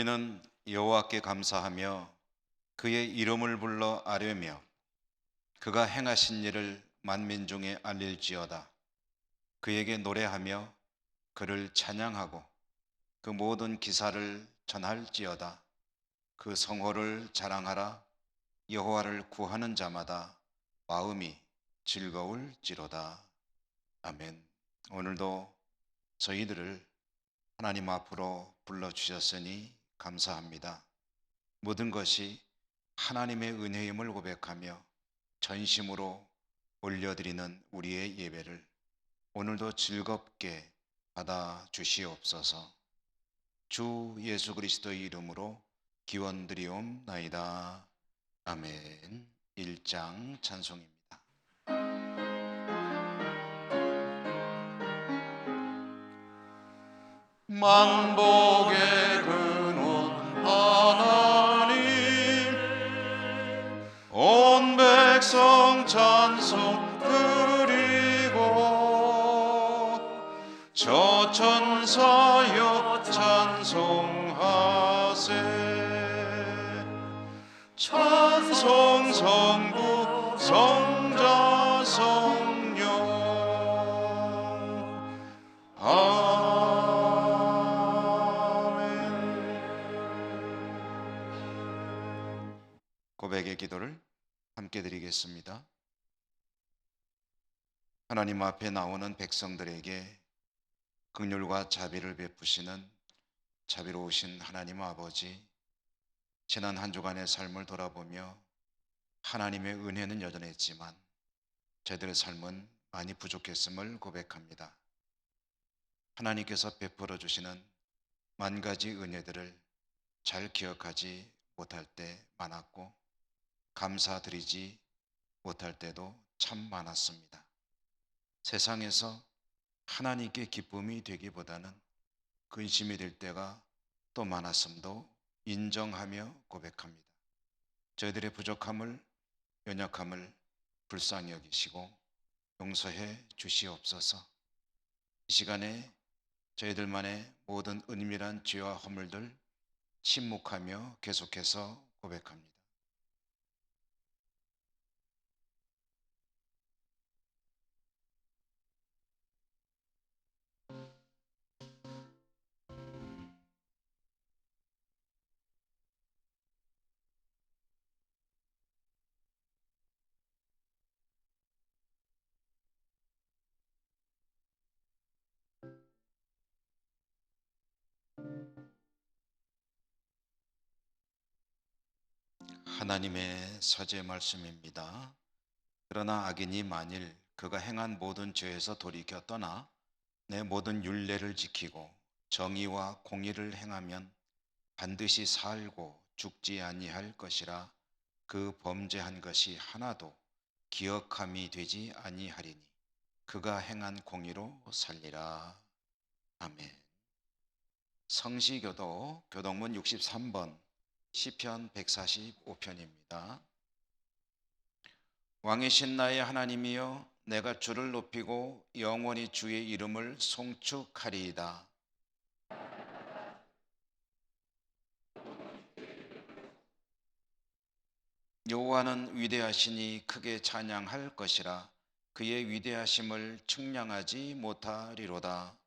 너희는 여호와께 감사하며 그의 이름을 불러 아뢰며 그가 행하신 일을 만민 중에 알릴지어다. 그에게 노래하며 그를 찬양하고 그 모든 기사를 전할지어다. 그 성호를 자랑하라. 여호와를 구하는 자마다 마음이 즐거울지로다. 아멘. 오늘도 저희들을 하나님 앞으로 불러주셨으니 감사합니다. 모든 것이 하나님의 은혜임을 고백하며 전심으로 올려드리는 우리의 예배를 오늘도 즐겁게 받아 주시옵소서. 주 예수 그리스도의 이름으로 기원드리옵나이다. 아멘. 1장 찬송입니다. 만복의 근원 하나님, 온 백성 찬송 드리고 저 천사여 찬송하세. 찬송 성부 성자 성령 고백의 기도를 함께 드리겠습니다. 하나님 앞에 나오는 백성들에게 긍휼과 자비를 베푸시는 자비로우신 하나님 아버지, 지난 한 주간의 삶을 돌아보며 하나님의 은혜는 여전했지만 저희들의 삶은 많이 부족했음을 고백합니다. 하나님께서 베풀어 주시는 만 가지 은혜들을 잘 기억하지 못할 때 많았고 감사드리지 못할 때도 참 많았습니다. 세상에서 하나님께 기쁨이 되기보다는 근심이 될 때가 또 많았음도 인정하며 고백합니다. 저희들의 부족함을, 연약함을 불쌍히 여기시고 용서해 주시옵소서. 이 시간에 저희들만의 모든 은밀한 죄와 허물들 침묵하며 계속해서 고백합니다. 하나님의 서재 말씀입니다. 그러나 악인이 만일 그가 행한 모든 죄에서 돌이켜 떠나 내 모든 율례를 지키고 정의와 공의를 행하면 반드시 살고 죽지 아니할 것이라. 그 범죄한 것이 하나도 기억함이 되지 아니하리니 그가 행한 공의로 살리라. 아멘. 성시교도 교동문 63번 시편 145편입니다. 왕이신 나의 하나님이여, 내가 주를 높이고 영원히 주의 이름을 송축하리이다. 여호와는 위대하시니 크게 찬양할 것이라. 그의 위대하심을 측량하지 못하리로다.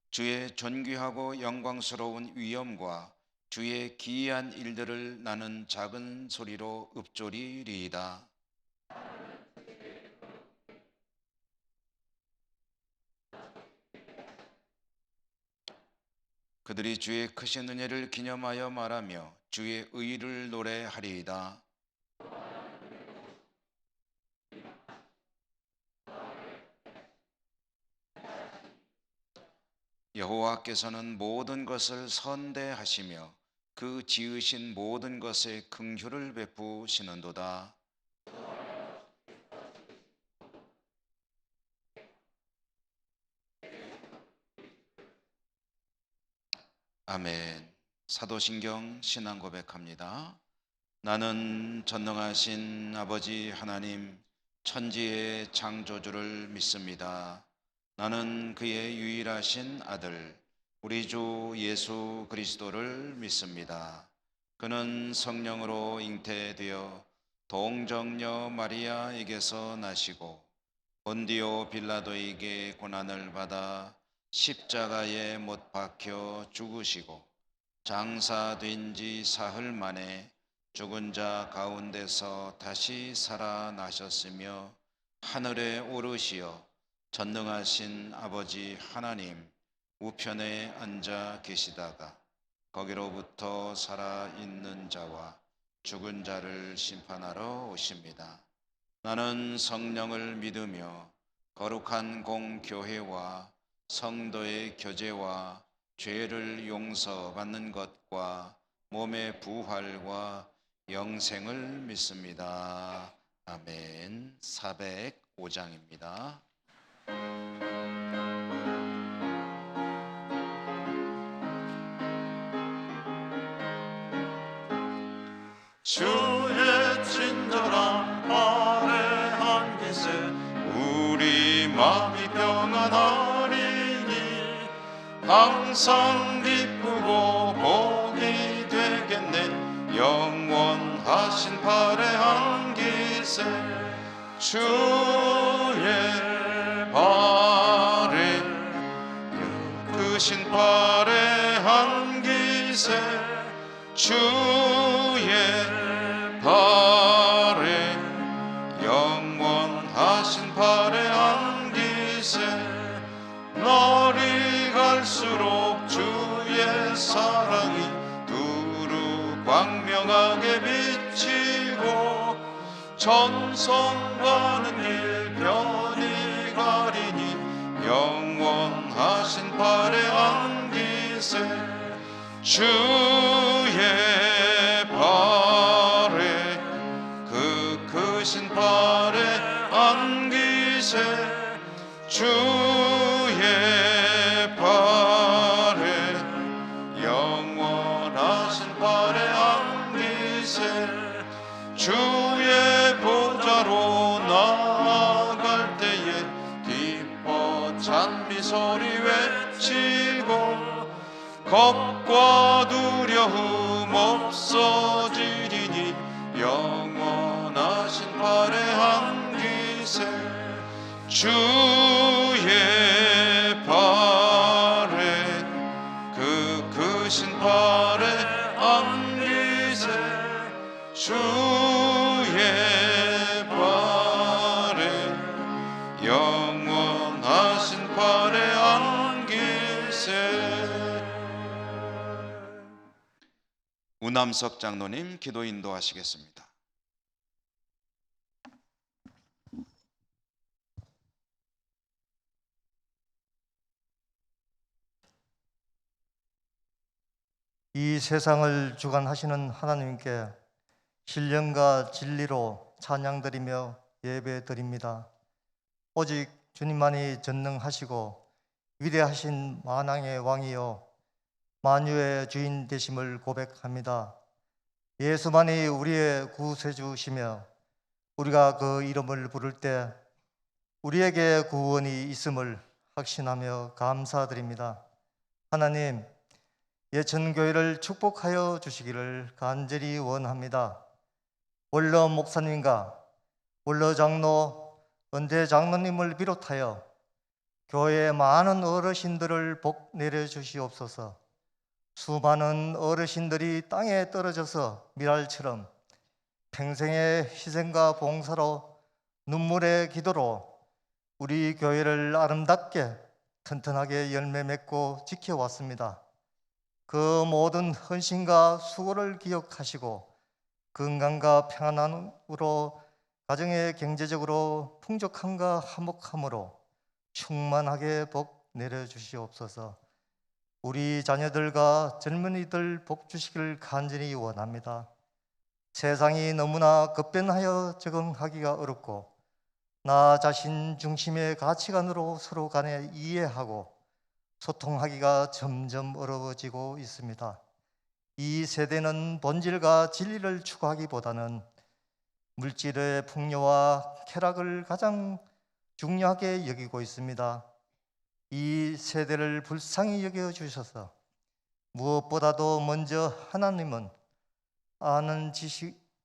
주의 존귀하고 영광스러운 위엄과 주의 기이한 일들을 나는 작은 소리로 읊조리리이다. 그들이 주의 크신 은혜를 기념하여 말하며 주의 의를 노래하리이다. 여호와께서는 모든 것을 선대하시며 그 지으신 모든 것에 긍휼을 베푸시는도다. 아멘. 사도신경 신앙 고백합니다. 나는 전능하신 아버지 하나님, 천지의 창조주를 믿습니다. 나는 그의 유일하신 아들, 우리 주 예수 그리스도를 믿습니다. 그는 성령으로 잉태되어 동정녀 마리아에게서 나시고 본디오 빌라도에게 고난을 받아 십자가에 못 박혀 죽으시고 장사된 지 사흘 만에 죽은 자 가운데서 다시 살아나셨으며 하늘에 오르시어 전능하신 아버지 하나님 우편에 앉아 계시다가 거기로부터 살아있는 자와 죽은 자를 심판하러 오십니다. 나는 성령을 믿으며 거룩한 공교회와 성도의 교제와 죄를 용서받는 것과 몸의 부활과 영생을 믿습니다. 아멘. 405장입니다. 주의 친절한 발에 계세 우리 마음이 평안하리니 항상 기쁘고 복이 되겠네. 영원하신 발에 계세 주의 발에 크신 발에 계세 주의 발에 영원하신 발에 계세 날이 갈수록 주의 사랑이 두루 광명하게 비치고 전성가는 일편이 가리니 영원하신 발에 계세 주의 발에 그 크신 발에 계세 주의 발에 영원하신 발에 계세 주의 보좌로 나아갈 때에 기뻐 찬미 소리 외치고 겁과 두려움 없어지리니 영원하신 발에 계세 주의 발에 그 크신 발에 계세 주의 발에 영원하신 발에 계세. 우남석 장로님 기도 인도하시겠습니다. 이 세상을 주관하시는 하나님께 신령과 진리로 찬양드리며 예배드립니다. 오직 주님만이 전능하시고 위대하신 만왕의 왕이요 만유의 주인 되심을 고백합니다. 예수만이 우리의 구세주시며 우리가 그 이름을 부를 때 우리에게 구원이 있음을 확신하며 감사드립니다. 하나님, 예천교회를 축복하여 주시기를 간절히 원합니다. 원로 목사님과 원로 장로, 은대 장로님을 비롯하여 교회의 많은 어르신들을 복 내려주시옵소서. 수많은 어르신들이 땅에 떨어져서 밀알처럼 평생의 희생과 봉사로 눈물의 기도로 우리 교회를 아름답게 튼튼하게 열매 맺고 지켜왔습니다. 그 모든 헌신과 수고를 기억하시고 건강과 평안함으로 가정의 경제적으로 풍족함과 화목함으로 충만하게 복 내려주시옵소서. 우리 자녀들과 젊은이들 복 주시기를 간절히 원합니다. 세상이 너무나 급변하여 적응하기가 어렵고 나 자신 중심의 가치관으로 서로 간에 이해하고 소통하기가 점점 어려워지고 있습니다. 이 세대는 본질과 진리를 추구하기보다는 물질의 풍요와 쾌락을 가장 중요하게 여기고 있습니다. 이 세대를 불쌍히 여겨 주셔서 무엇보다도 먼저 하나님은 아는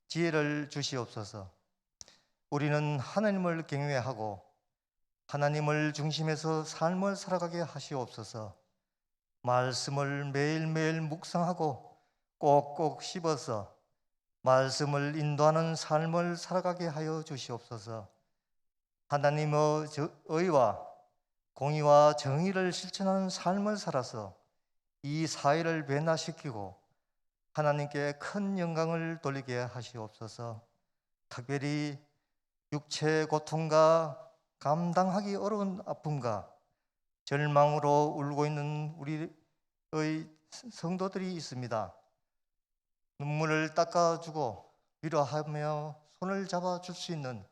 지혜를 주시옵소서. 우리는 하나님을 경외하고 하나님을 중심에서 삶을 살아가게 하시옵소서. 말씀을 매일매일 묵상하고 꼭꼭 씹어서 말씀을 인도하는 삶을 살아가게 하여 주시옵소서. 하나님의 의와 공의와 정의를 실천하는 삶을 살아서 이 사회를 변화시키고 하나님께 큰 영광을 돌리게 하시옵소서. 특별히 육체의 고통과 감당하기 어려운 아픔과 절망으로 울고 있는 우리의 성도들이 있습니다. 눈물을 닦아주고 위로하며 손을 잡아줄 수 있는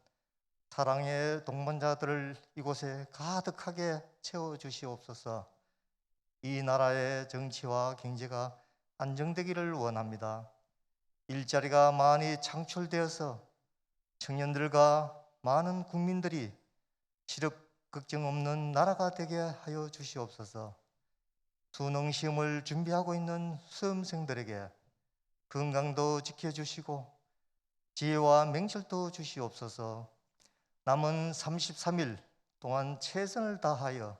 사랑의 동반자들을 이곳에 가득하게 채워주시옵소서. 이 나라의 정치와 경제가 안정되기를 원합니다. 일자리가 많이 창출되어서 청년들과 많은 국민들이 실업 걱정 없는 나라가 되게 하여 주시옵소서. 수능 시험을 준비하고 있는 수험생들에게 건강도 지켜주시고 지혜와 명철도 주시옵소서. 남은 33일 동안 최선을 다하여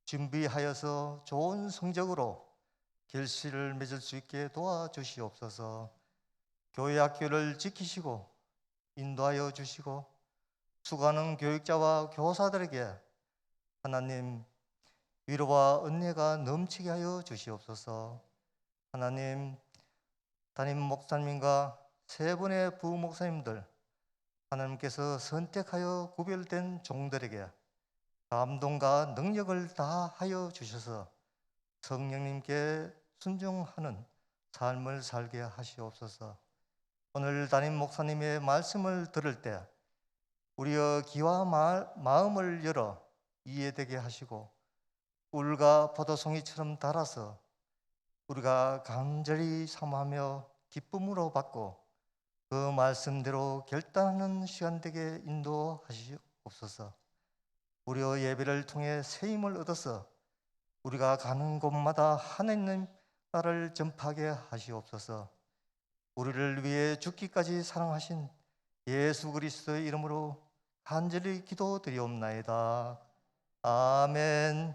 준비하여서 좋은 성적으로 결실을 맺을 수 있게 도와주시옵소서. 교회 학교를 지키시고 인도하여 주시고 수고하는 교육자와 교사들에게 하나님 위로와 은혜가 넘치게 하여 주시옵소서. 하나님, 담임 목사님과 세 분의 부목사님들 하나님께서 선택하여 구별된 종들에게 감동과 능력을 다하여 주셔서 성령님께 순종하는 삶을 살게 하시옵소서. 오늘 담임 목사님의 말씀을 들을 때 우리의 귀와 마음을 열어 이해되게 하시고 꿀과 포도송이처럼 달아서 우리가 간절히 사모하며 기쁨으로 받고 그 말씀대로 결단하는 시간 되게 인도하시옵소서. 우리의 예배를 통해 새 힘을 얻어서 우리가 가는 곳마다 하나님 나라를 전파하게 하시옵소서. 우리를 위해 죽기까지 사랑하신 예수 그리스도의 이름으로 간절히 기도드리옵나이다. 아멘.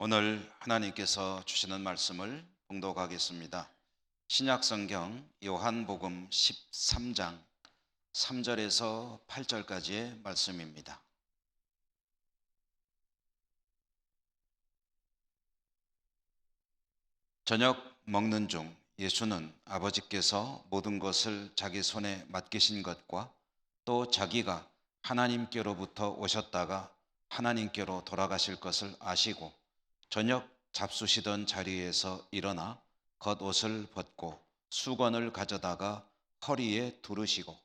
오늘 하나님께서 주시는 말씀을 봉독하겠습니다. 신약성경 요한복음 13장 3절에서 8절까지의 말씀입니다. 저녁 먹는 중 예수는 아버지께서 모든 것을 자기 손에 맡기신 것과 또 자기가 하나님께로부터 오셨다가 하나님께로 돌아가실 것을 아시고 저녁 잡수시던 자리에서 일어나 겉옷을 벗고 수건을 가져다가 허리에 두르시고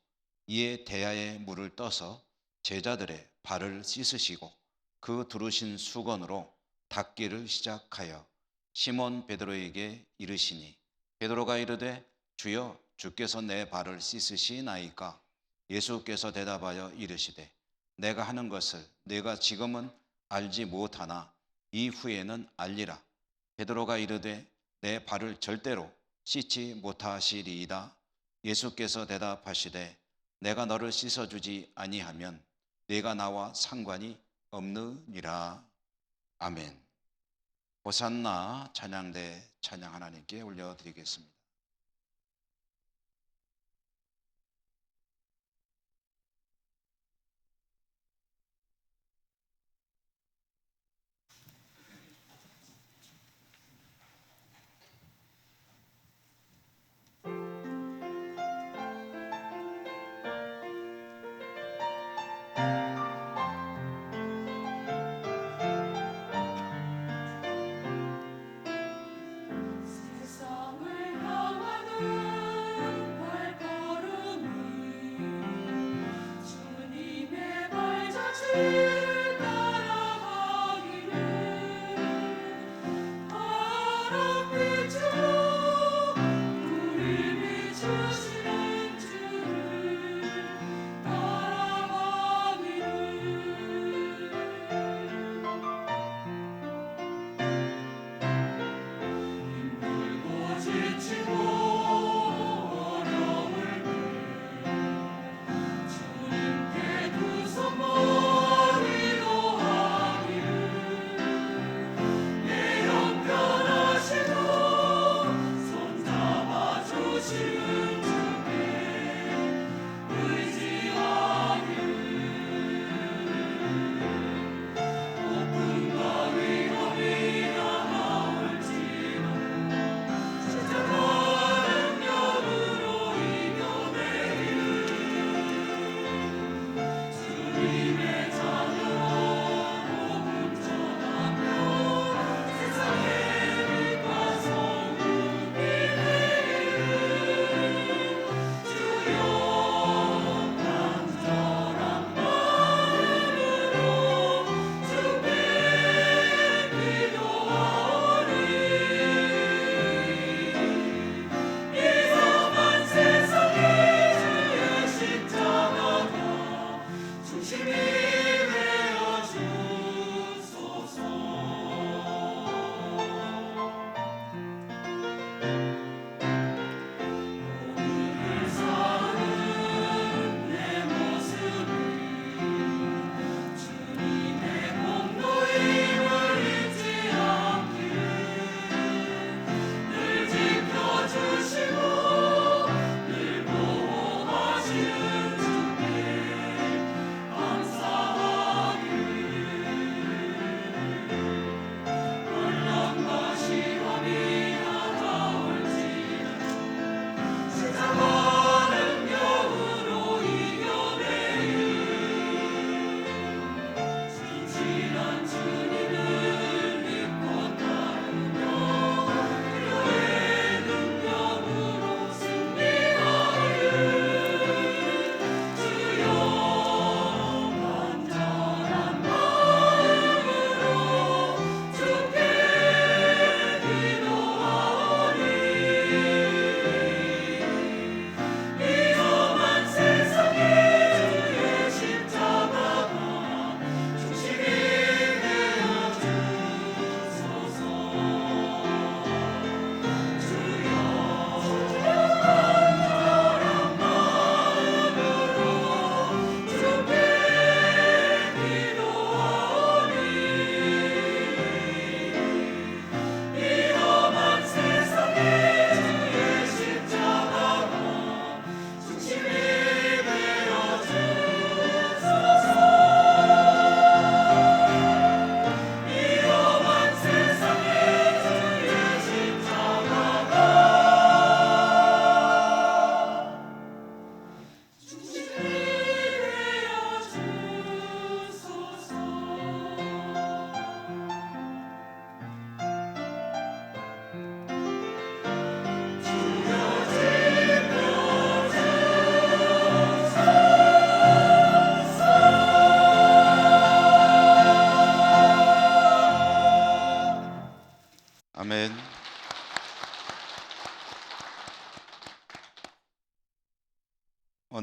이에 대야에 물을 떠서 제자들의 발을 씻으시고 그 두르신 수건으로 닦기를 시작하여 시몬 베드로에게 이르시니 베드로가 이르되 주여 주께서 내 발을 씻으시나이까? 예수께서 대답하여 이르시되 내가 하는 것을 내가 지금은 알지 못하나 이후에는 알리라. 베드로가 이르되 내 발을 절대로 씻지 못하시리이다. 예수께서 대답하시되 내가 너를 씻어주지 아니하면 네가 나와 상관이 없느니라. 아멘. 호산나 찬양대 찬양 하나님께 올려드리겠습니다.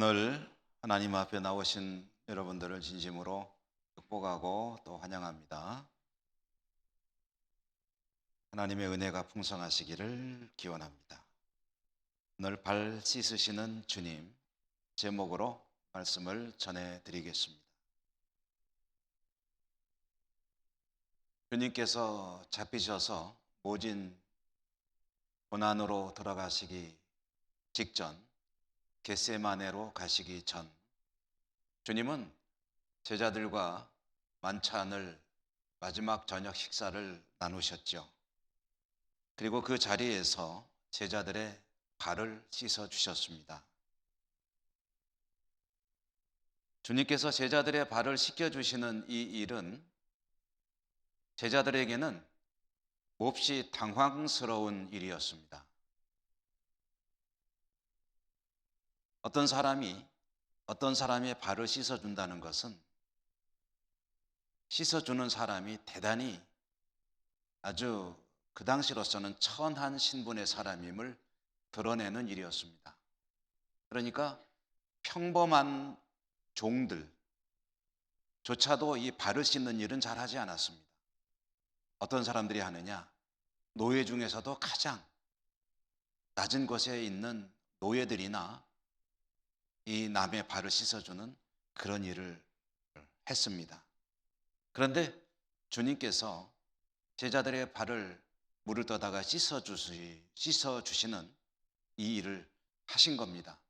오늘 하나님 앞에 나오신 여러분들을 진심으로 축복하고 또 환영합니다. 하나님의 은혜가 풍성하시기를 기원합니다. 오늘 발 씻으시는 주님 제목으로 말씀을 전해드리겠습니다. 주님께서 잡히셔서 모진 고난으로 들어가시기 직전, 겟세마네로 가시기 전 주님은 제자들과 만찬을, 마지막 저녁 식사를 나누셨죠. 그리고 그 자리에서 제자들의 발을 씻어 주셨습니다. 주님께서 제자들의 발을 씻겨 주시는 이 일은 제자들에게는 몹시 당황스러운 일이었습니다. 어떤 사람의 발을 씻어준다는 것은 씻어주는 사람이 대단히 아주 그 당시로서는 천한 신분의 사람임을 드러내는 일이었습니다. 그러니까 평범한 종들조차도 이 발을 씻는 일은 잘 하지 않았습니다. 어떤 사람들이 하느냐? 노예 중에서도 가장 낮은 곳에 있는 노예들이나 이 남의 발을 씻어주는 그런 일을 했습니다. 그런데 주님께서 제자들의 발을 물을 떠다가 씻어주시는 이 일을 하신 겁니다.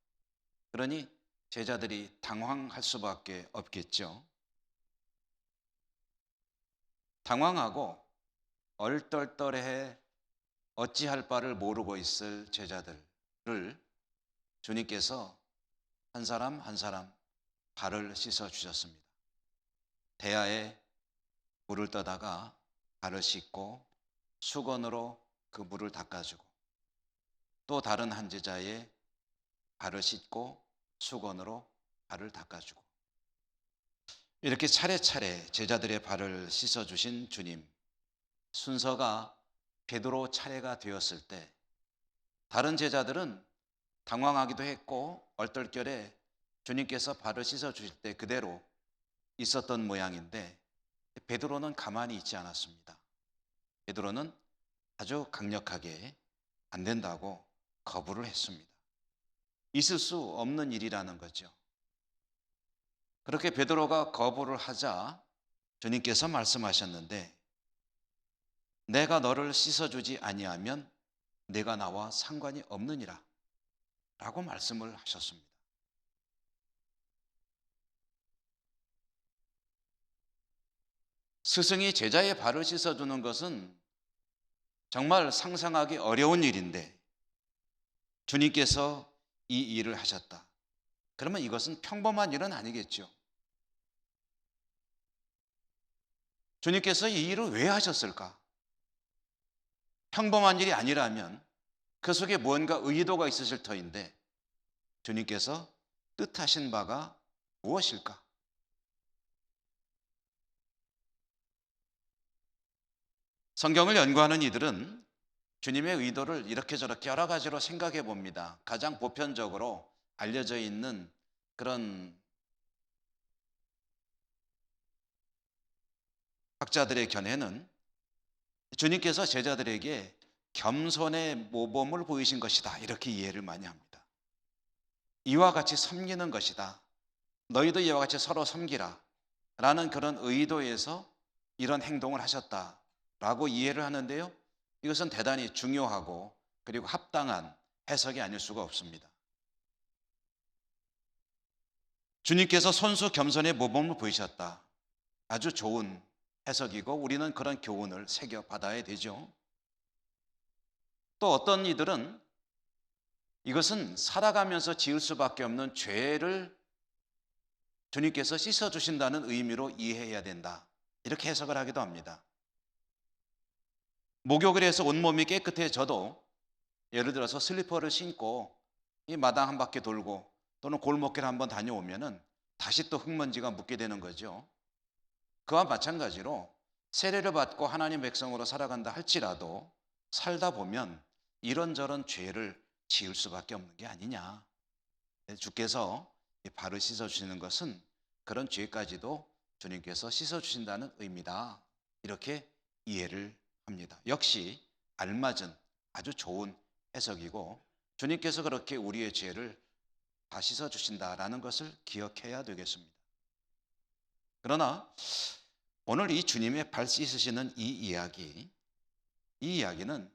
그러니 제자들이 당황할 수밖에 없겠죠. 당황하고 얼떨떨해 어찌할 바를 모르고 있을 제자들을 주님께서 한 사람 한 사람 발을 씻어 주셨습니다. 대야에 물을 떠다가 발을 씻고 수건으로 그 물을 닦아주고, 또 다른 한 제자의 발을 씻고 수건으로 발을 닦아주고, 이렇게 차례차례 제자들의 발을 씻어주신 주님, 순서가 베드로 차례가 되었을 때 다른 제자들은 당황하기도 했고 얼떨결에 주님께서 발을 씻어주실 때 그대로 있었던 모양인데, 베드로는 가만히 있지 않았습니다. 베드로는 아주 강력하게 안 된다고 거부를 했습니다. 있을 수 없는 일이라는 거죠. 그렇게 베드로가 거부를 하자 주님께서 말씀하셨는데, 내가 너를 씻어주지 아니하면 내가 나와 상관이 없느니라 라고 말씀을 하셨습니다. 스승이 제자의 발을 씻어주는 것은 정말 상상하기 어려운 일인데 주님께서 이 일을 하셨다. 그러면 이것은 평범한 일은 아니겠죠. 주님께서 이 일을 왜 하셨을까? 평범한 일이 아니라면 그 속에 뭔가 의도가 있으실 터인데 주님께서 뜻하신 바가 무엇일까? 성경을 연구하는 이들은 주님의 의도를 이렇게 저렇게 여러 가지로 생각해 봅니다. 가장 보편적으로 알려져 있는 그런 학자들의 견해는 주님께서 제자들에게 겸손의 모범을 보이신 것이다, 이렇게 이해를 많이 합니다. 이와 같이 섬기는 것이다, 너희도 이와 같이 서로 섬기라 라는 그런 의도에서 이런 행동을 하셨다라고 이해를 하는데요, 이것은 대단히 중요하고 그리고 합당한 해석이 아닐 수가 없습니다. 주님께서 손수 겸손의 모범을 보이셨다, 아주 좋은 해석이고 우리는 그런 교훈을 새겨 받아야 되죠. 또 어떤 이들은 이것은 살아가면서 지을 수밖에 없는 죄를 주님께서 씻어주신다는 의미로 이해해야 된다, 이렇게 해석을 하기도 합니다. 목욕을 해서 온몸이 깨끗해져도 예를 들어서 슬리퍼를 신고 이 마당 한 바퀴 돌고 또는 골목길 한번 다녀오면은 다시 또 흙먼지가 묻게 되는 거죠. 그와 마찬가지로 세례를 받고 하나님 백성으로 살아간다 할지라도 살다 보면 이런저런 죄를 지을 수밖에 없는 게 아니냐. 주께서 이 발을 씻어주시는 것은 그런 죄까지도 주님께서 씻어주신다는 의미다. 이렇게 이해를 합니다. 역시 알맞은 아주 좋은 해석이고 주님께서 그렇게 우리의 죄를 다 씻어주신다라는 것을 기억해야 되겠습니다. 그러나 오늘 이 주님의 발 씻으시는 이 이야기는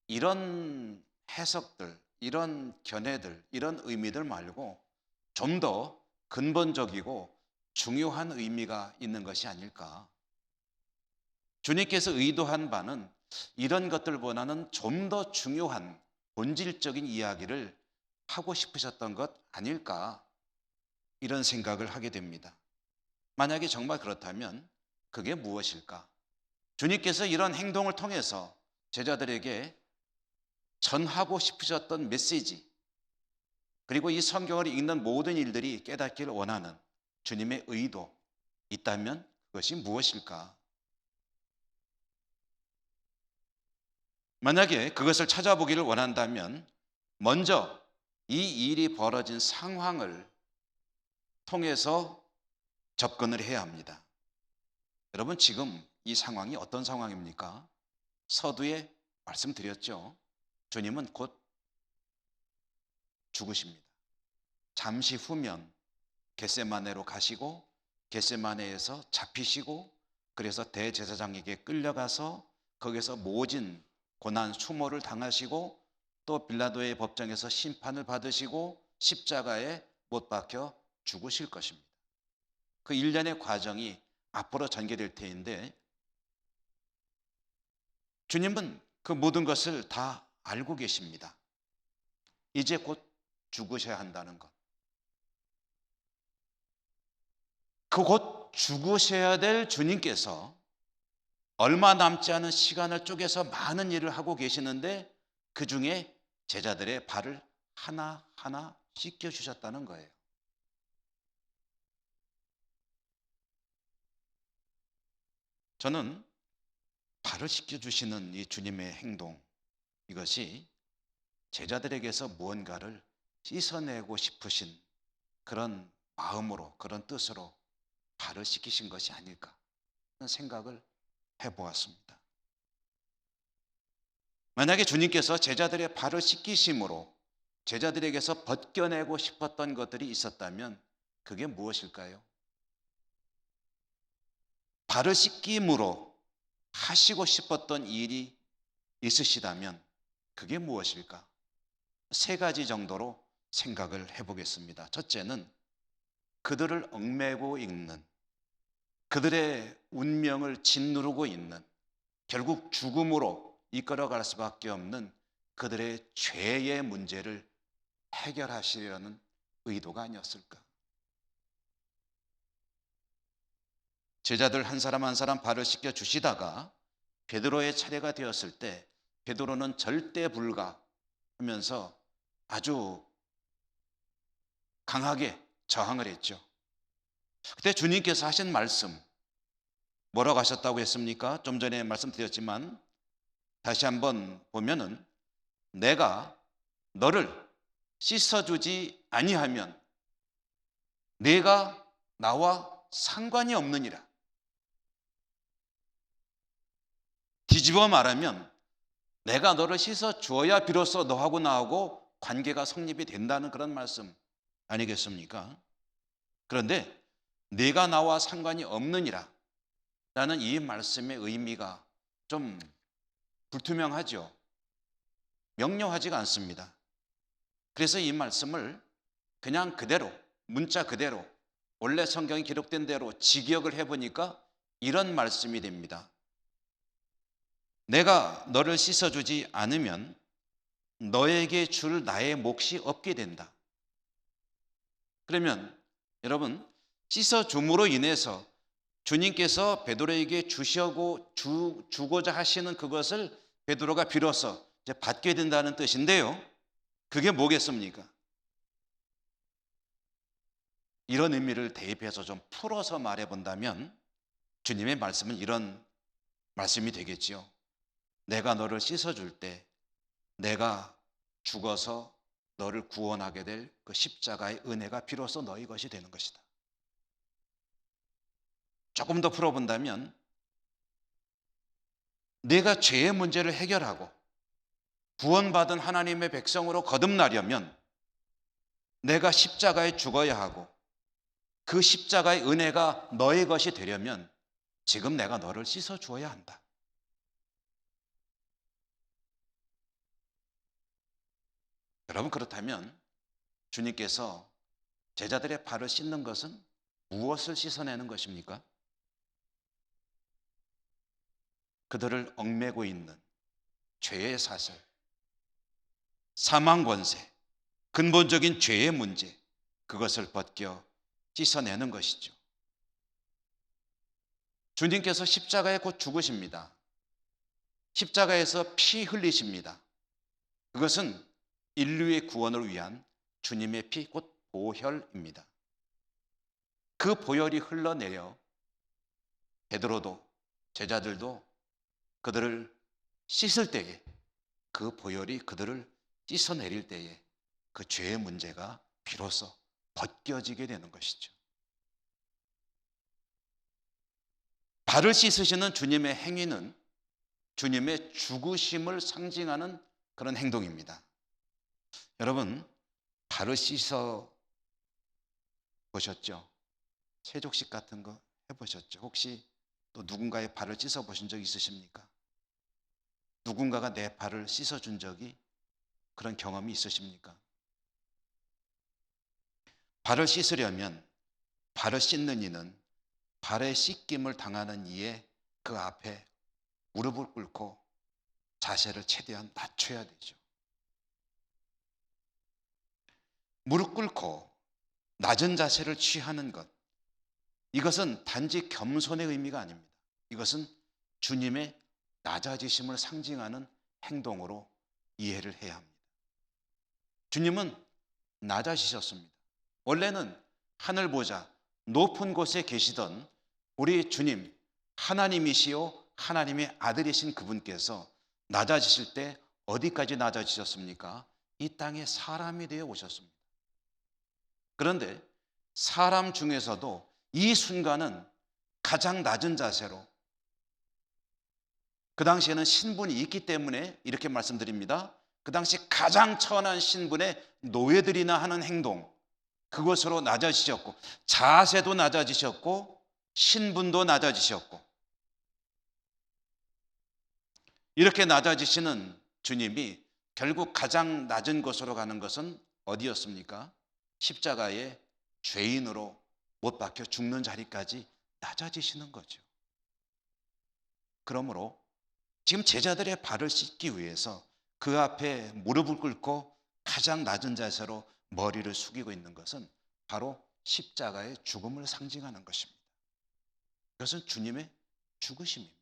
이런 해석들, 이런 견해들, 이런 의미들 말고 좀 더 근본적이고 중요한 의미가 있는 것이 아닐까. 주님께서 의도한 바는 이런 것들보다는 좀 더 중요한 본질적인 이야기를 하고 싶으셨던 것 아닐까, 이런 생각을 하게 됩니다. 만약에 정말 그렇다면 그게 무엇일까? 주님께서 이런 행동을 통해서 제자들에게 전하고 싶으셨던 메시지, 그리고 이 성경을 읽는 모든 일들이 깨닫기를 원하는 주님의 의도 있다면 그것이 무엇일까? 만약에 그것을 찾아보기를 원한다면 먼저 이 일이 벌어진 상황을 통해서 접근을 해야 합니다. 여러분, 지금 이 상황이 어떤 상황입니까? 서두에 말씀드렸죠. 주님은 곧 죽으십니다. 잠시 후면 겟세마네로 가시고 겟세마네에서 잡히시고 그래서 대제사장에게 끌려가서 거기서 모진 고난 수모를 당하시고 또 빌라도의 법정에서 심판을 받으시고 십자가에 못 박혀 죽으실 것입니다. 그 일련의 과정이 앞으로 전개될 터인데 주님은 그 모든 것을 다 알고 계십니다. 이제 곧 죽으셔야 한다는 것. 그 곧 죽으셔야 될 주님께서 얼마 남지 않은 시간을 쪼개서 많은 일을 하고 계시는데 그 중에 제자들의 발을 하나하나 씻겨주셨다는 거예요. 저는 발을 씻겨주시는 이 주님의 행동, 이것이 제자들에게서 무언가를 씻어내고 싶으신 그런 마음으로, 그런 뜻으로 발을 씻기신 것이 아닐까 하는 생각을 해보았습니다. 만약에 주님께서 제자들의 발을 씻기심으로 제자들에게서 벗겨내고 싶었던 것들이 있었다면 그게 무엇일까요? 발을 씻김으로 하시고 싶었던 일이 있으시다면 그게 무엇일까? 세 가지 정도로 생각을 해보겠습니다. 첫째는 그들을 얽매고 있는, 그들의 운명을 짓누르고 있는, 결국 죽음으로 이끌어갈 수밖에 없는 그들의 죄의 문제를 해결하시려는 의도가 아니었을까? 제자들 한 사람 한 사람 발을 씻겨 주시다가 베드로의 차례가 되었을 때 베드로는 절대 불가하면서 아주 강하게 저항을 했죠. 그때 주님께서 하신 말씀 뭐라고 하셨다고 했습니까? 좀 전에 말씀드렸지만 다시 한번 보면은 내가 너를 씻어주지 아니하면 내가 나와 상관이 없느니라. 뒤집어 말하면 내가 너를 씻어 주어야 비로소 너하고 나하고 관계가 성립이 된다는 그런 말씀 아니겠습니까? 그런데 내가 나와 상관이 없느니라 라는 이 말씀의 의미가 좀 불투명하죠. 명료하지가 않습니다. 그래서 이 말씀을 그냥 그대로, 문자 그대로 원래 성경이 기록된 대로 직역을 해보니까 이런 말씀이 됩니다. 내가 너를 씻어주지 않으면 너에게 줄 나의 몫이 없게 된다. 그러면 여러분, 씻어줌으로 인해서 주님께서 베드로에게 주고자 하시는 그것을 베드로가 비로소 이제 받게 된다는 뜻인데요. 그게 뭐겠습니까? 이런 의미를 대입해서 좀 풀어서 말해본다면 주님의 말씀은 이런 말씀이 되겠지요. 내가 너를 씻어줄 때 내가 죽어서 너를 구원하게 될 그 십자가의 은혜가 비로소 너희 것이 되는 것이다. 조금 더 풀어본다면 내가 죄의 문제를 해결하고 구원받은 하나님의 백성으로 거듭나려면 내가 십자가에 죽어야 하고 그 십자가의 은혜가 너의 것이 되려면 지금 내가 너를 씻어 주어야 한다. 여러분, 그렇다면 주님께서 제자들의 발을 씻는 것은 무엇을 씻어내는 것입니까? 그들을 얽매고 있는 죄의 사슬, 사망 권세, 근본적인 죄의 문제, 그것을 벗겨 씻어내는 것이죠. 주님께서 십자가에 곧 죽으십니다. 십자가에서 피 흘리십니다. 그것은 인류의 구원을 위한 주님의 피, 곧 보혈입니다. 그 보혈이 흘러내려 베드로도 제자들도 그들을 씻을 때에, 그 보혈이 그들을 씻어내릴 때에 그 죄의 문제가 비로소 벗겨지게 되는 것이죠. 발을 씻으시는 주님의 행위는 주님의 죽으심을 상징하는 그런 행동입니다. 여러분, 발을 씻어 보셨죠? 세족식 같은 거 해보셨죠? 혹시 또 누군가의 발을 씻어 보신 적 있으십니까? 누군가가 내 발을 씻어 준 적이, 그런 경험이 있으십니까? 발을 씻으려면 발을 씻는 이는 발의 씻김을 당하는 이의 그 앞에 무릎을 꿇고 자세를 최대한 낮춰야 되죠. 무릎 꿇고 낮은 자세를 취하는 것, 이것은 단지 겸손의 의미가 아닙니다. 이것은 주님의 낮아지심을 상징하는 행동으로 이해를 해야 합니다. 주님은 낮아지셨습니다. 원래는 하늘 보좌 높은 곳에 계시던 우리 주님, 하나님이시요 하나님의 아들이신 그분께서 낮아지실 때 어디까지 낮아지셨습니까? 이 땅에 사람이 되어 오셨습니다. 그런데 사람 중에서도 이 순간은 가장 낮은 자세로, 그 당시에는 신분이 있기 때문에 이렇게 말씀드립니다. 그 당시 가장 천한 신분의 노예들이나 하는 행동, 그것으로 낮아지셨고 자세도 낮아지셨고 신분도 낮아지셨고, 이렇게 낮아지시는 주님이 결국 가장 낮은 곳으로 가는 것은 어디였습니까? 십자가에 죄인으로 못 박혀 죽는 자리까지 낮아지시는 거죠. 그러므로 지금 제자들의 발을 씻기 위해서 그 앞에 무릎을 꿇고 가장 낮은 자세로 머리를 숙이고 있는 것은 바로 십자가의 죽음을 상징하는 것입니다. 그것은 주님의 죽으심입니다.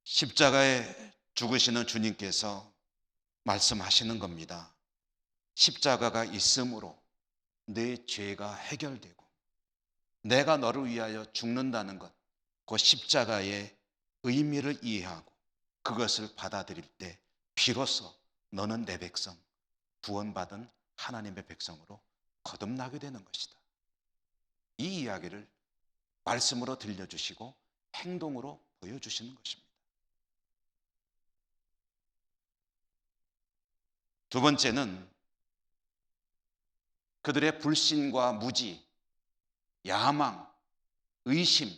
십자가에 죽으시는 주님께서 말씀하시는 겁니다. 십자가가 있으므로 내 죄가 해결되고 내가 너를 위하여 죽는다는 것, 그 십자가의 의미를 이해하고 그것을 받아들일 때 비로소 너는 내 백성, 구원받은 하나님의 백성으로 거듭나게 되는 것이다. 이 이야기를 말씀으로 들려주시고 행동으로 보여주시는 것입니다. 두 번째는 그들의 불신과 무지, 야망, 의심,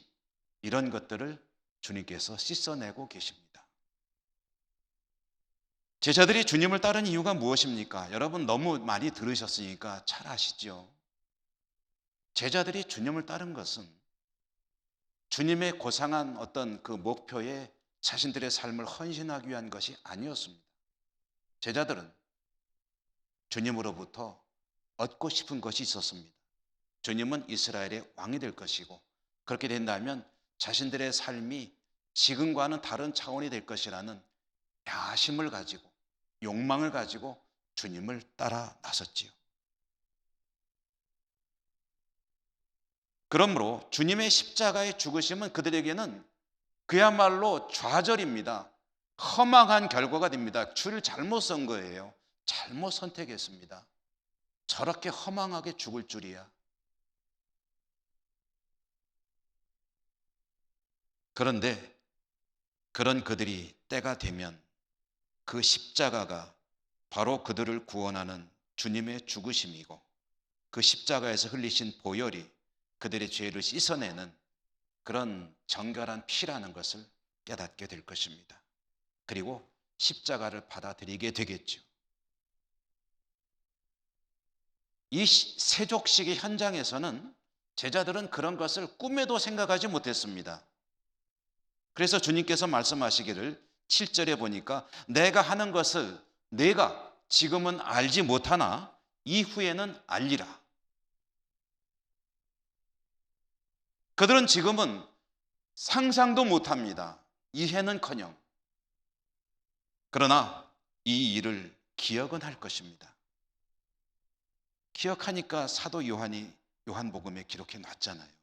이런 것들을 주님께서 씻어내고 계십니다. 제자들이 주님을 따른 이유가 무엇입니까? 여러분 너무 많이 들으셨으니까 잘 아시죠? 제자들이 주님을 따른 것은 주님의 고상한 어떤 그 목표에 자신들의 삶을 헌신하기 위한 것이 아니었습니다. 제자들은 주님으로부터 얻고 싶은 것이 있었습니다. 주님은 이스라엘의 왕이 될 것이고 그렇게 된다면 자신들의 삶이 지금과는 다른 차원이 될 것이라는 야심을 가지고 욕망을 가지고 주님을 따라 나섰지요. 그러므로 주님의 십자가의 죽으심은 그들에게는 그야말로 좌절입니다. 허망한 결과가 됩니다. 줄을 잘못 선 거예요. 잘못 선택했습니다. 저렇게 허망하게 죽을 줄이야. 그런데 그런 그들이 때가 되면 그 십자가가 바로 그들을 구원하는 주님의 죽으심이고, 그 십자가에서 흘리신 보혈이 그들의 죄를 씻어내는 그런 정결한 피라는 것을 깨닫게 될 것입니다. 그리고 십자가를 받아들이게 되겠죠. 이 세족식의 현장에서는 제자들은 그런 것을 꿈에도 생각하지 못했습니다. 그래서 주님께서 말씀하시기를 7절에 보니까 내가 하는 것을 내가 지금은 알지 못하나 이후에는 알리라. 그들은 지금은 상상도 못합니다. 이해는커녕. 그러나 이 일을 기억은 할 것입니다. 기억하니까 사도 요한이 요한복음에 기록해 놨잖아요.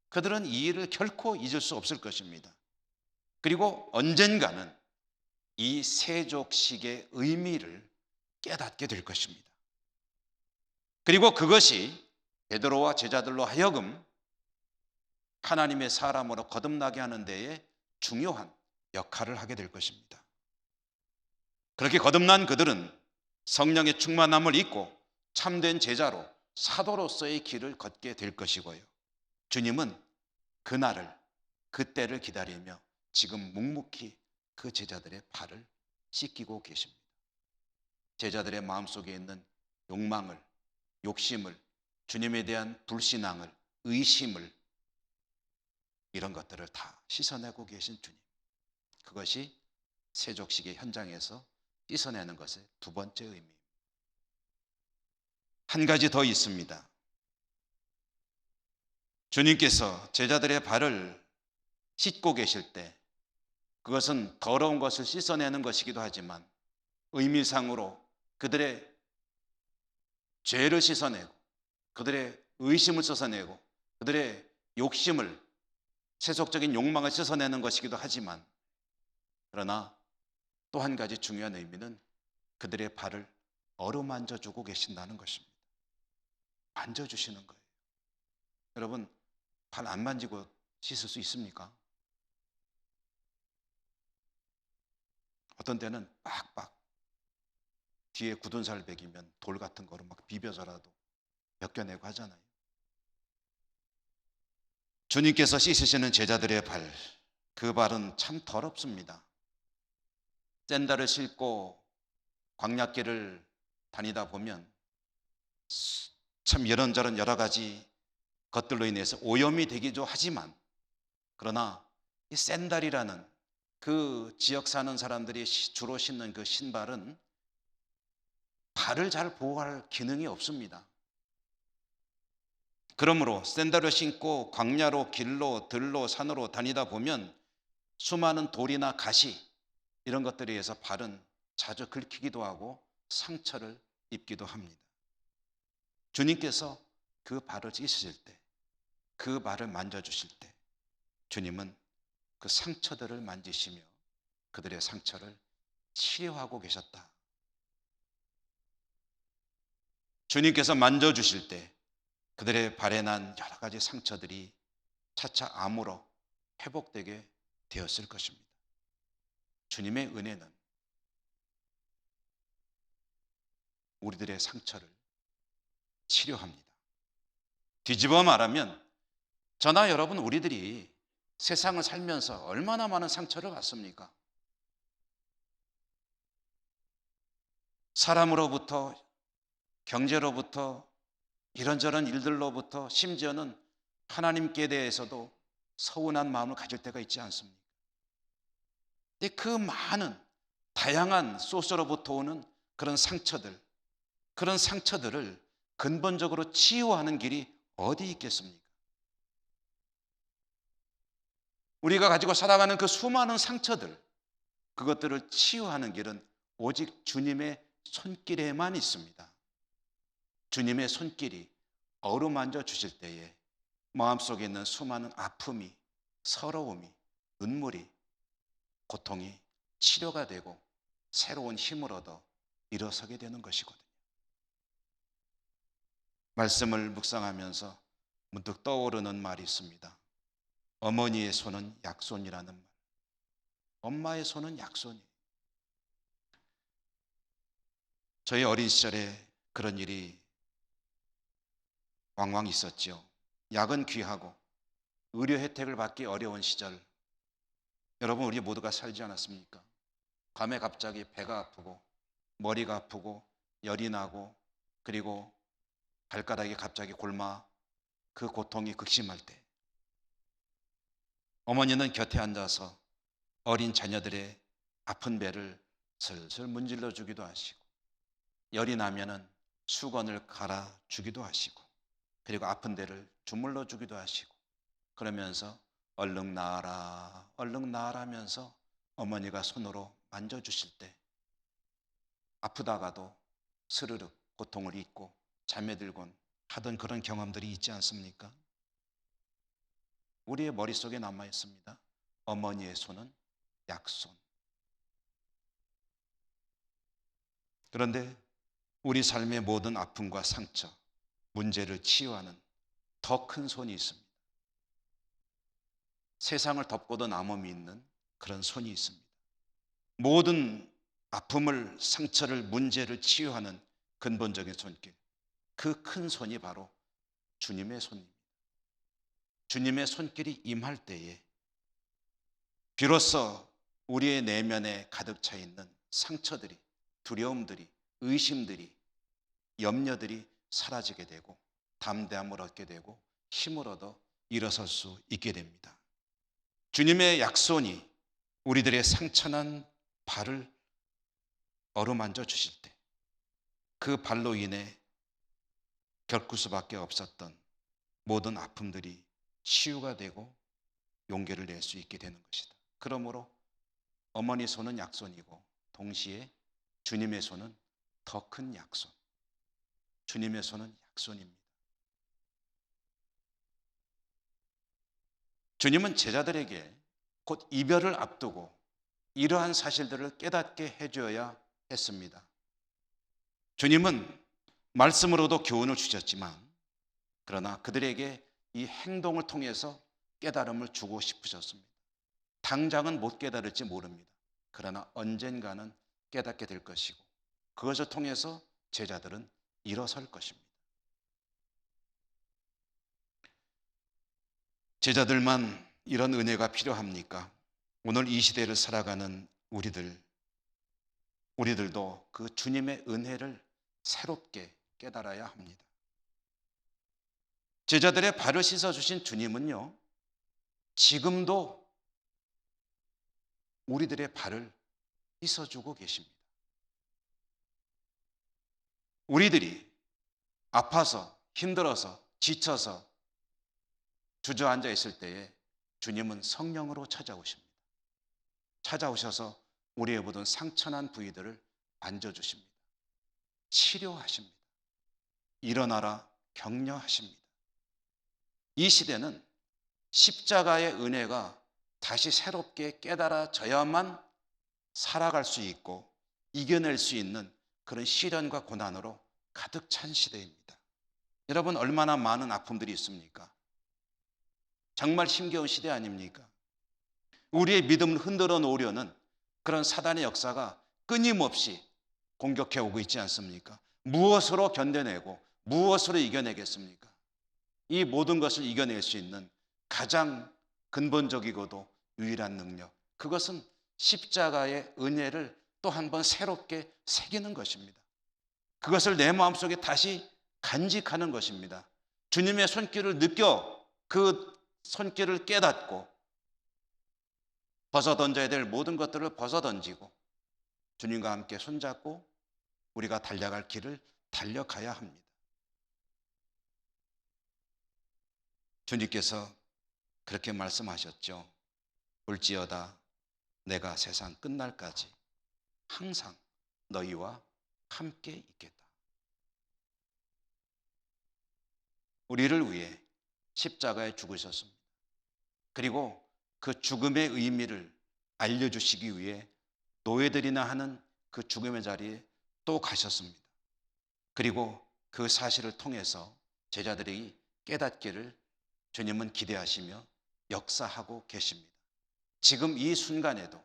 그들은 이 일을 결코 잊을 수 없을 것입니다. 그리고 언젠가는 이 세족식의 의미를 깨닫게 될 것입니다. 그리고 그것이 베드로와 제자들로 하여금 하나님의 사람으로 거듭나게 하는 데에 중요한 역할을 하게 될 것입니다. 그렇게 거듭난 그들은 성령의 충만함을 입고 참된 제자로 사도로서의 길을 걷게 될 것이고요. 주님은 그날을, 그때를 기다리며 지금 묵묵히 그 제자들의 발을 씻기고 계십니다. 제자들의 마음속에 있는 욕망을, 욕심을, 주님에 대한 불신앙을, 의심을, 이런 것들을 다 씻어내고 계신 주님. 그것이 세족식의 현장에서 씻어내는 것의 두 번째 의미입니다. 한 가지 더 있습니다. 주님께서 제자들의 발을 씻고 계실 때 그것은 더러운 것을 씻어내는 것이기도 하지만 의미상으로 그들의 죄를 씻어내고 그들의 의심을 씻어내고 그들의 욕심을, 세속적인 욕망을 씻어내는 것이기도 하지만, 그러나 또 한 가지 중요한 의미는 그들의 발을 어루만져주고 계신다는 것입니다. 만져주시는 거예요. 여러분, 발 안 만지고 씻을 수 있습니까? 어떤 때는 빡빡 뒤에 굳은 살 베기면 돌 같은 거로 막 비벼서라도 벗겨내고 하잖아요. 주님께서 씻으시는 제자들의 발, 그 발은 참 더럽습니다. 샌들을 신고 광야길을 다니다 보면 참 이런저런 여러 가지 것들로 인해서 오염이 되기도 하지만, 그러나 이 샌들이라는 그 지역 사는 사람들이 주로 신는 그 신발은 발을 잘 보호할 기능이 없습니다. 그러므로 샌들을 신고 광야로, 길로, 들로, 산으로 다니다 보면 수많은 돌이나 가시, 이런 것들에 의해서 발은 자주 긁히기도 하고 상처를 입기도 합니다. 주님께서 그 발을 씻으실 때, 그 발을 만져주실 때 주님은 그 상처들을 만지시며 그들의 상처를 치료하고 계셨다. 주님께서 만져주실 때 그들의 발에 난 여러 가지 상처들이 차차 암으로 회복되게 되었을 것입니다. 주님의 은혜는 우리들의 상처를 치료합니다. 뒤집어 말하면 저나 여러분, 우리들이 세상을 살면서 얼마나 많은 상처를 받습니까? 사람으로부터, 경제로부터, 이런저런 일들로부터, 심지어는 하나님께 대해서도 서운한 마음을 가질 때가 있지 않습니까? 근데 그 많은 다양한 소스로부터 오는 그런 상처들, 그런 상처들을 근본적으로 치유하는 길이 어디 있겠습니까? 우리가 가지고 살아가는 그 수많은 상처들, 그것들을 치유하는 길은 오직 주님의 손길에만 있습니다. 주님의 손길이 어루만져 주실 때에 마음속에 있는 수많은 아픔이, 서러움이, 눈물이 고통이 치료가 되고 새로운 힘을 얻어 일어서게 되는 것이거든요. 말씀을 묵상하면서 문득 떠오르는 말이 있습니다. 어머니의 손은 약손이라는 말. 엄마의 손은 약손이에요. 저희 어린 시절에 그런 일이 왕왕 있었죠. 약은 귀하고 의료 혜택을 받기 어려운 시절, 여러분 우리 모두가 살지 않았습니까? 밤에 갑자기 배가 아프고 머리가 아프고 열이 나고 그리고 발가락이 갑자기 골마, 그 고통이 극심할 때 어머니는 곁에 앉아서 어린 자녀들의 아픈 배를 슬슬 문질러 주기도 하시고, 열이 나면은 수건을 갈아 주기도 하시고, 그리고 아픈 데를 주물러 주기도 하시고, 그러면서 얼른 나아라 얼른 나아라 하면서 어머니가 손으로 만져주실 때 아프다가도 스르륵 고통을 잊고 잠에 들곤 하던 그런 경험들이 있지 않습니까? 우리의 머릿속에 남아 있습니다. 어머니의 손은 약손. 그런데 우리 삶의 모든 아픔과 상처, 문제를 치유하는 더 큰 손이 있습니다. 세상을 덮고도 남음이 있는 그런 손이 있습니다. 모든 아픔을, 상처를, 문제를 치유하는 근본적인 손길, 그 큰 손이 바로 주님의 손입니다. 주님의 손길이 임할 때에 비로소 우리의 내면에 가득 차 있는 상처들이, 두려움들이, 의심들이, 염려들이 사라지게 되고 담대함을 얻게 되고 힘을 얻어 일어설 수 있게 됩니다. 주님의 약손이 우리들의 상처난 발을 어루만져 주실 때 그 발로 인해 겪을 수밖에 없었던 모든 아픔들이 치유가 되고 용기를 낼 수 있게 되는 것이다. 그러므로 어머니 손은 약손이고 동시에 주님의 손은 더 큰 약손, 주님의 손은 약손입니다. 주님은 제자들에게 곧 이별을 앞두고 이러한 사실들을 깨닫게 해줘야 했습니다. 주님은 말씀으로도 교훈을 주셨지만 그러나 그들에게 이 행동을 통해서 깨달음을 주고 싶으셨습니다. 당장은 못 깨달을지 모릅니다. 그러나 언젠가는 깨닫게 될 것이고 그것을 통해서 제자들은 일어설 것입니다. 제자들만 이런 은혜가 필요합니까? 오늘 이 시대를 살아가는 우리들도 그 주님의 은혜를 새롭게 깨달아야 합니다. 제자들의 발을 씻어주신 주님은요, 지금도 우리들의 발을 씻어주고 계십니다. 우리들이 아파서, 힘들어서, 지쳐서 주저앉아 있을 때에 주님은 성령으로 찾아오십니다. 찾아오셔서 우리의 모든 상처난 부위들을 만져주십니다. 치료하십니다. 일어나라 격려하십니다. 이 시대는 십자가의 은혜가 다시 새롭게 깨달아져야만 살아갈 수 있고 이겨낼 수 있는 그런 시련과 고난으로 가득 찬 시대입니다. 여러분, 얼마나 많은 아픔들이 있습니까? 정말 힘겨운 시대 아닙니까? 우리의 믿음을 흔들어 놓으려는 그런 사단의 역사가 끊임없이 공격해 오고 있지 않습니까? 무엇으로 견뎌내고 무엇으로 이겨내겠습니까? 이 모든 것을 이겨낼 수 있는 가장 근본적이고도 유일한 능력, 그것은 십자가의 은혜를 또 한 번 새롭게 새기는 것입니다. 그것을 내 마음속에 다시 간직하는 것입니다. 주님의 손길을 느껴 그 손길을 깨닫고 벗어던져야 될 모든 것들을 벗어던지고 주님과 함께 손잡고 우리가 달려갈 길을 달려가야 합니다. 주님께서 그렇게 말씀하셨죠. 볼지어다 내가 세상 끝날까지 항상 너희와 함께 있겠다. 우리를 위해 십자가에 죽으셨습니다. 그리고 그 죽음의 의미를 알려주시기 위해 노예들이나 하는 그 죽음의 자리에 또 가셨습니다. 그리고 그 사실을 통해서 제자들이 깨닫기를 주님은 기대하시며 역사하고 계십니다. 지금 이 순간에도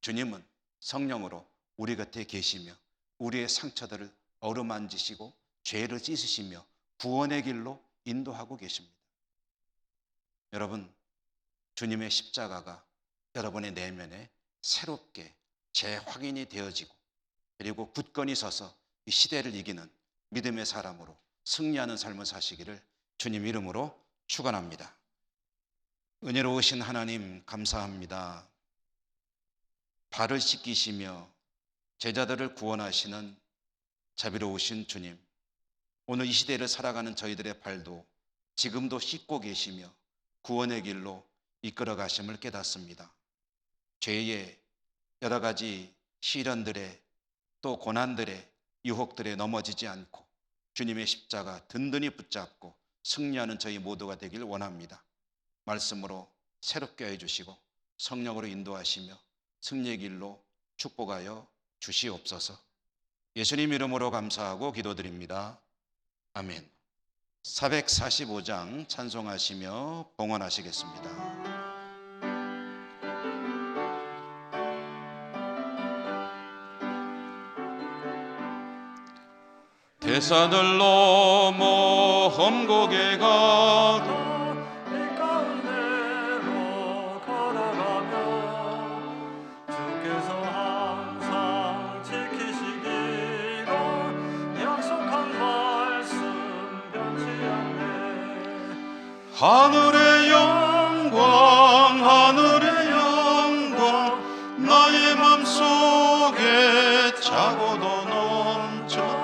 주님은 성령으로 우리 곁에 계시며 우리의 상처들을 어루만지시고 죄를 씻으시며 구원의 길로 인도하고 계십니다. 여러분, 주님의 십자가가 여러분의 내면에 새롭게 재확인이 되어지고 그리고 굳건히 서서 이 시대를 이기는 믿음의 사람으로 승리하는 삶을 사시기를 주님 이름으로 축원합니다. 은혜로우신 하나님 감사합니다. 발을 씻기시며 제자들을 구원하시는 자비로우신 주님, 오늘 이 시대를 살아가는 저희들의 발도 지금도 씻고 계시며 구원의 길로 이끌어 가심을 깨닫습니다. 죄의 여러 가지 시련들에 또 고난들에 유혹들에 넘어지지 않고 주님의 십자가 든든히 붙잡고 승리하는 저희 모두가 되길 원합니다. 말씀으로 새롭게 해주시고 성령으로 인도하시며 승리의 길로 축복하여 주시옵소서. 예수님 이름으로 감사하고 기도드립니다. 아멘. 445장 찬송하시며 봉헌하시겠습니다. 대산을 넘어 험곡에 가도 이 가운데로 걸어가며 주께서 항상 지키시기로 약속한 말씀 변치 않네. 하늘의 영광 하늘의 영광 나의 맘속에 차고도 넘쳐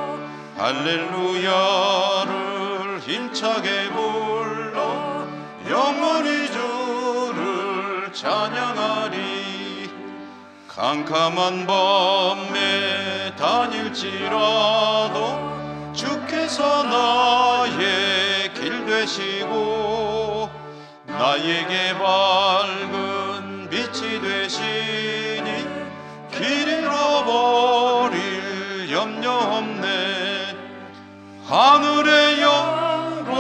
할렐루야를 힘차게 불러 영원히 주를 찬양하리. 캄캄한 밤에 다닐지라도 주께서 나의 길 되시고 나에게 밝은 빛이 되시니 길 잃어버릴 염려 없네. 하늘의 영광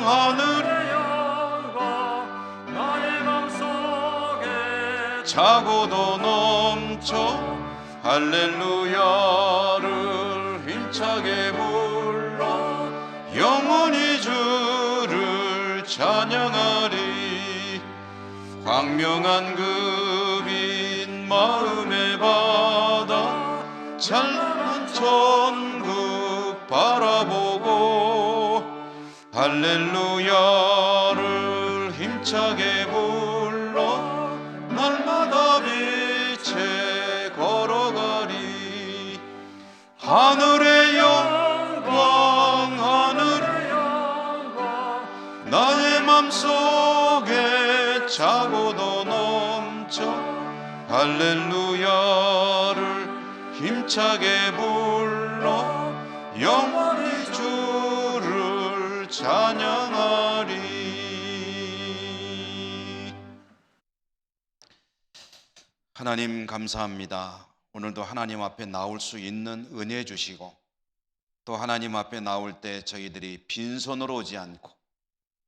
하늘의 영광 나의 맘속에 차고도 넘쳐 할렐루야를 힘차게 불러 영원히 주를 찬양하리. 광명한 그 빛 마음의 바다 찬란한 천국 바라보고 할렐루야를 힘차게 불러 날마다 빛에 걸어가리. 하늘의 영광 하늘의 영광 나의 맘속에 차고도 넘쳐 할렐루야를 힘차게 불러 영원히 주를 찬양하리. 하나님 감사합니다. 오늘도 하나님 앞에 나올 수 있는 은혜 주시고 또 하나님 앞에 나올 때 저희들이 빈손으로 오지 않고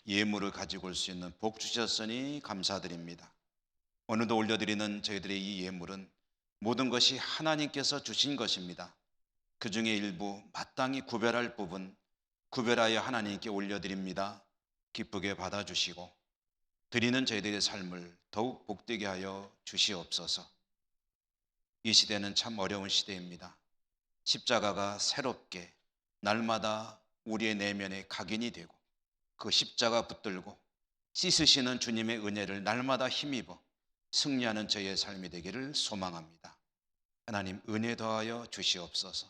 예물을 가지고 올 수 있는 복 주셨으니 감사드립니다. 오늘도 올려드리는 저희들의 이 예물은 모든 것이 하나님께서 주신 것입니다. 그 중에 일부 마땅히 구별할 부분 구별하여 하나님께 올려드립니다. 기쁘게 받아주시고 드리는 저희들의 삶을 더욱 복되게 하여 주시옵소서. 이 시대는 참 어려운 시대입니다. 십자가가 새롭게 날마다 우리의 내면에 각인이 되고 그 십자가 붙들고 씻으시는 주님의 은혜를 날마다 힘입어 승리하는 저희의 삶이 되기를 소망합니다. 하나님 은혜 더하여 주시옵소서.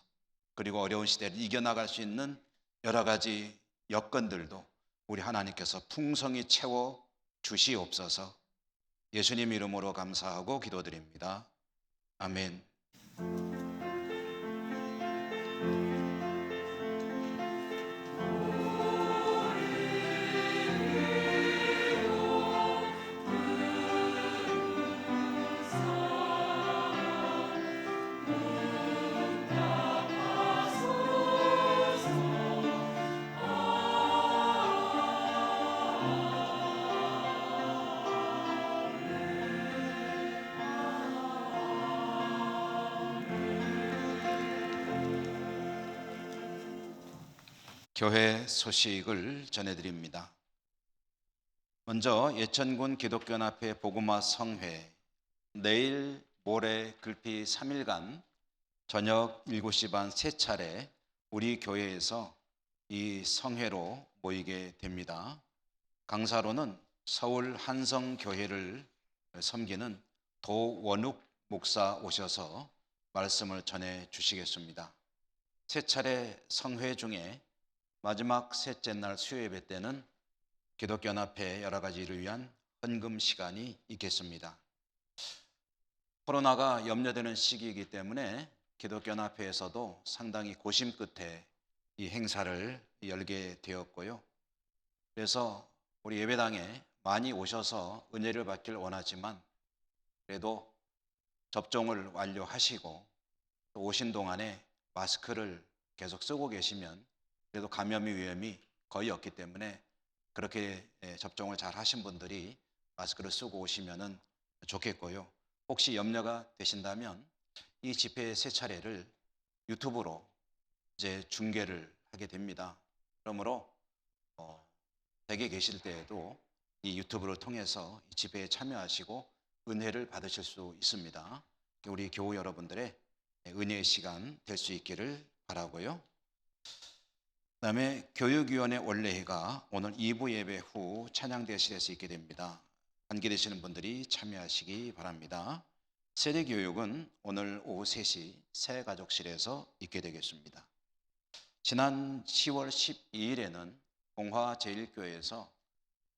그리고 어려운 시대를 이겨나갈 수 있는 여러 가지 여건들도 우리 하나님께서 풍성히 채워 주시옵소서. 예수님 이름으로 감사하고 기도드립니다. 아멘. 사 교회 소식을 전해드립니다. 먼저 예천군 기독교연합회 복음화 성회, 내일 모레 글피 3일간 저녁 7시 반 3차례 우리 교회에서 이 성회로 모이게 됩니다. 강사로는 서울 한성교회를 섬기는 도원욱 목사 오셔서 말씀을 전해 주시겠습니다. 3차례 성회 중에 마지막 셋째 날 수요예배 때는 기독교연합회 여러 가지 일을 위한 헌금 시간이 있겠습니다. 코로나가 염려되는 시기이기 때문에 기독교연합회에서도 상당히 고심 끝에 이 행사를 열게 되었고요. 그래서 우리 예배당에 많이 오셔서 은혜를 받길 원하지만 그래도 접종을 완료하시고 또 오신 동안에 마스크를 계속 쓰고 계시면 그래도 감염의 위험이 거의 없기 때문에 그렇게 접종을 잘 하신 분들이 마스크를 쓰고 오시면 좋겠고요. 혹시 염려가 되신다면 이 집회 3차례를 유튜브로 이제 중계를 하게 됩니다. 그러므로 댁에 계실 때에도 이 유튜브를 통해서 이 집회에 참여하시고 은혜를 받으실 수 있습니다. 우리 교우 여러분들의 은혜의 시간 될 수 있기를 바라고요. 그다음에 교육위원회 원래회가 오늘 2부 예배 후 찬양대실에서 있게 됩니다. 관계되시는 분들이 참여하시기 바랍니다. 세례교육은 오늘 오후 3시 새가족실에서 있게 되겠습니다. 지난 10월 12일에는 봉화제일교회에서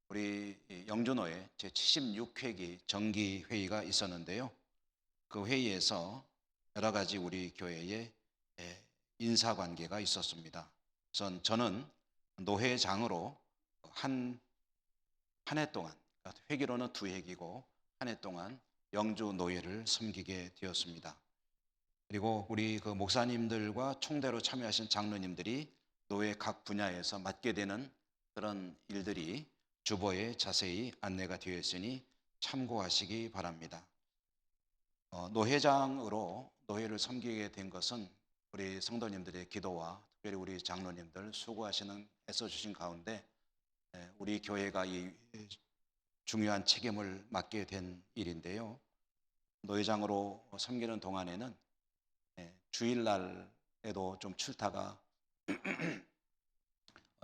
우리 영준호의 제76회기 정기회의가 있었는데요. 그 회의에서 여러 가지 우리 교회의 인사관계가 있었습니다. 우선 저는 노회장으로 한 해 동안, 회기로는 2회기고 한 해 동안 영주 노회를 섬기게 되었습니다. 그리고 우리 그 목사님들과 총대로 참여하신 장로님들이 노회 각 분야에서 맡게 되는 그런 일들이 주보에 자세히 안내가 되어 있으니 참고하시기 바랍니다. 노회장으로 노회를 섬기게 된 것은 우리 성도님들의 기도와 특별히 우리 장로님들 수고하시는 애써주신 가운데 우리 교회가 이 중요한 책임을 맡게 된 일인데요. 노회장으로 섬기는 동안에는 주일날에도 좀 출타가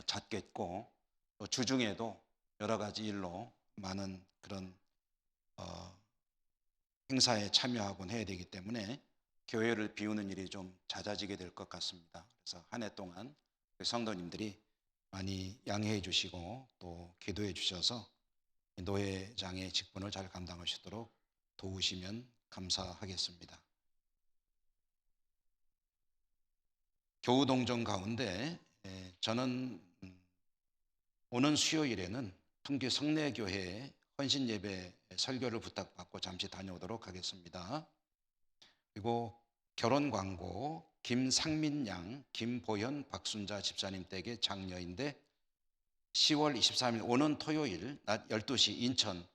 잦겠고 또 주중에도 여러 가지 일로 많은 그런 행사에 참여하곤 해야 되기 때문에 교회를 비우는 일이 좀 잦아지게 될 것 같습니다. 그래서 한 해 동안 성도님들이 많이 양해해 주시고 또 기도해 주셔서 노회장의 직분을 잘 감당하시도록 도우시면 감사하겠습니다. 교우동정 가운데 저는 오는 수요일에는 풍기 성내교회에 헌신예배 설교를 부탁받고 잠시 다녀오도록 하겠습니다. 그리고 결혼광고 김상민 양, 김보현, 박순자 집사님 댁의 장녀인데 10월 23일 오는 토요일 낮 12시 인천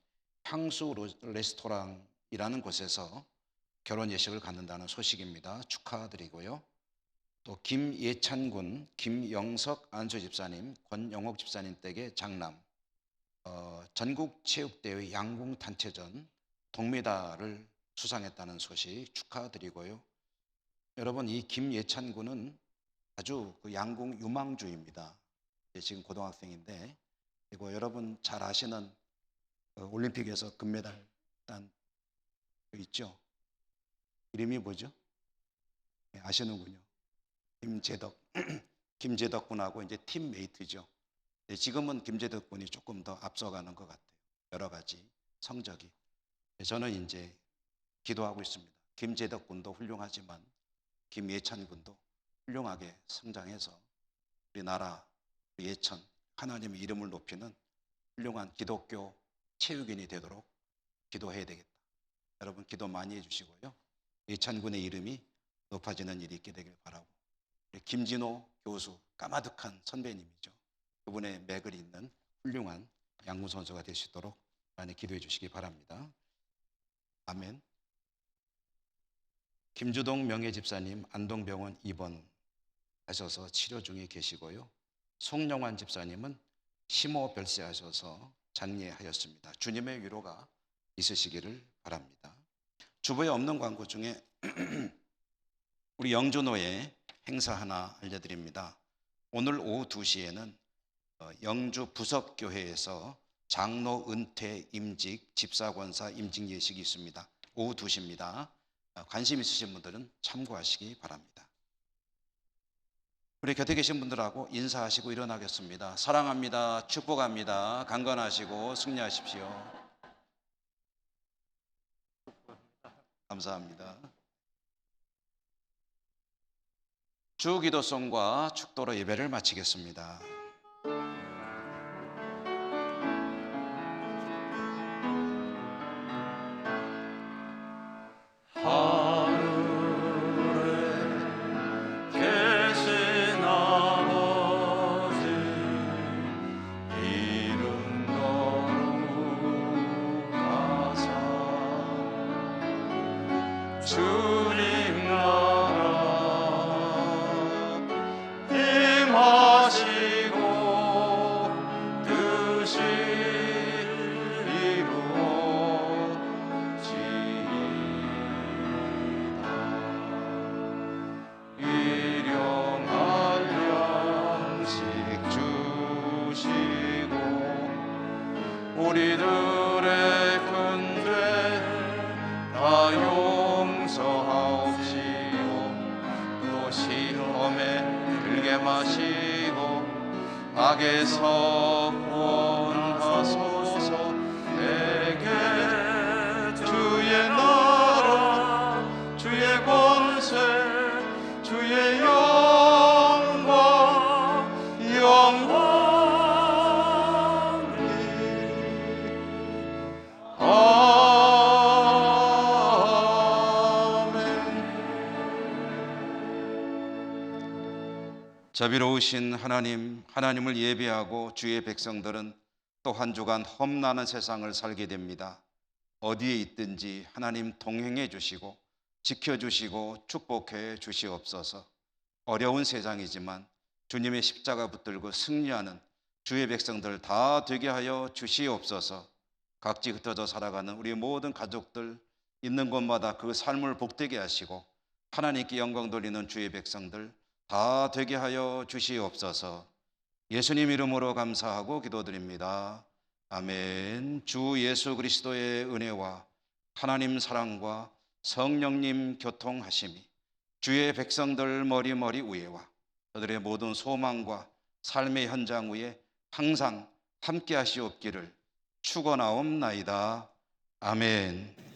향수 레스토랑이라는 곳에서 결혼 예식을 갖는다는 소식입니다. 축하드리고요. 또 김예찬군, 김영석 안수 집사님, 권영옥 집사님 댁의 장남, 전국체육대회 양궁단체전 동메달을 수상했다는 소식 축하드리고요. 여러분, 이 김예찬군은 아주 그 양궁 유망주입니다. 지금 고등학생인데, 그리고 여러분 잘 아시는 올림픽에서 금메달 딴 그 있죠? 이름이 뭐죠? 아시는군요. 김재덕, 김재덕 군하고 이제 팀메이트죠. 지금은 김재덕 군이 조금 더 앞서가는 것 같아요. 여러 가지 성적이. 저는 이제 기도하고 있습니다. 김재덕 군도 훌륭하지만 김예찬 군도 훌륭하게 성장해서 우리나라 예천 하나님의 이름을 높이는 훌륭한 기독교 체육인이 되도록 기도해야 되겠다. 여러분 기도 많이 해주시고요. 예찬 군의 이름이 높아지는 일이 있게 되길 바라고, 김진호 교수 까마득한 선배님이죠. 그분의 맥을 잇는 훌륭한 양궁 선수가 되시도록 많이 기도해 주시기 바랍니다. 아멘. 김주동 명예 집사님 안동병원 입원하셔서 치료 중에 계시고요. 송영환 집사님은 심호 별세하셔서 장례하였습니다. 주님의 위로가 있으시기를 바랍니다. 주보에 없는 광고 중에 우리 영주노예 행사 하나 알려드립니다. 오늘 오후 2시에는 영주 부석교회에서 장로 은퇴 임직 집사권사 임직 예식이 있습니다. 오후 2시입니다. 관심 있으신 분들은 참고하시기 바랍니다. 우리 곁에 계신 분들하고 인사하시고 일어나겠습니다. 사랑합니다. 축복합니다. 강건하시고 승리하십시오. 감사합니다. 주기도송과 축도로 예배를 마치겠습니다. 계신 아버지 이름 거룩하사 주님 나라 임하시고 뜻이 이루어지이다. 일용할 양식 주시고 우리들의 큰 죄 다 용서하옵시고 또 시험에 들게 마시고 악에서 구원하소서. 내게 주의 나라 주의 권세 주의 영광 영원히 자비로우신 하나님을 예배하고 주의 백성들은 또 한 주간 험난한 세상을 살게 됩니다. 어디에 있든지 하나님 동행해 주시고 지켜주시고 축복해 주시옵소서. 어려운 세상이지만 주님의 십자가 붙들고 승리하는 주의 백성들 다 되게 하여 주시옵소서. 각지 흩어져 살아가는 우리 모든 가족들 있는 곳마다 그 삶을 복되게 하시고 하나님께 영광 돌리는 주의 백성들 다 되게 하여 주시옵소서. 예수님 이름으로 감사하고 기도드립니다. 아멘. 주 예수 그리스도의 은혜와 하나님 사랑과 성령님 교통하심이 주의 백성들 머리 위에와 그들의 모든 소망과 삶의 현장 위에 항상 함께 하시옵기를 축원하옵나이다. 아멘.